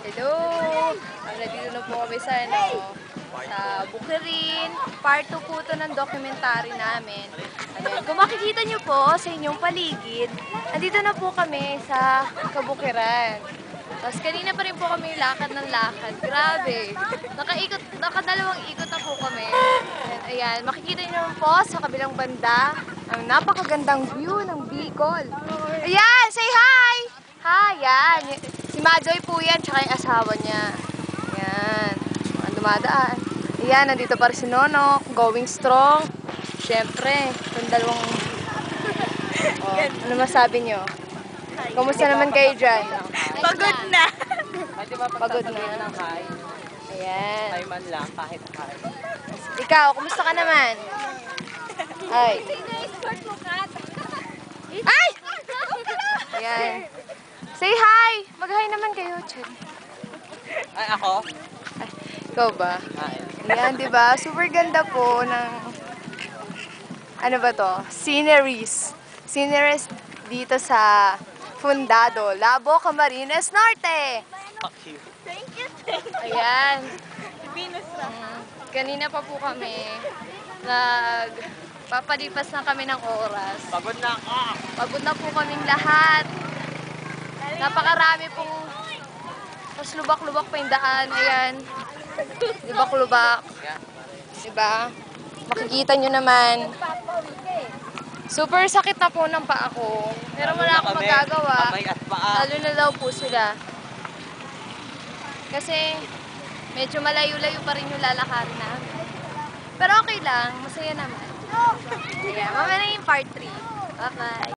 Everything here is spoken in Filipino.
Hello! Nandito na po kami sa, sa Bukidnon. Part 2 po ito ng documentary namin. Ayan. Kung makikita nyo po sa inyong paligid, nandito na po kami sa Kabukiran. Tapos kanina pa rin po kami lakad ng lakad. Grabe! Nakadalawang ikot na po kami. Ayan, makikita nyo po sa kabilang banda ang napakagandang view ng Bicol. Ayan! Say hi! Hi! Yan! Si Majoy po yan, tsaka yung asawa niya. Ayan. Ang dumadaan. Ayan, nandito pa rin si Nonok. Going strong. Siyempre, itong dalawang... Oh, ano masabi nyo? Kumusta naman kayo dyan? Pagod na. Pagod na. Ayan. Ay man lang, kahit kahit. Ikaw, kumusta ka naman? Ay. Ay! Ayan. Say hi! Mag-hi naman kayo, Chen. Ay, ako? Ay, ikaw ba? Ay. Ayan, di ba? Super ganda po ng... Ano ba to? Sceneries. Sceneries dito sa Fundado, Labo, Camarines Norte. Fuck you. Thank you. Ayan. Venus lang. Kanina pa po kami. Papalipas na kami ng oras. Pagod na ako. Pagod na po kaming lahat. Napakarami pong mas lubak-lubak pa yung daan. Ayan. Lubak-lubak. Diba? Makikita nyo naman. Super sakit na po ng paa ko. Pero wala akong magagawa. Kamay at paa. Lalo na daw po sila. Kasi medyo malayo-layo pa rin yung lalakarin namin. Pero okay lang. Masaya naman. Ayan. Mamaya na yung part 3. Bye-bye.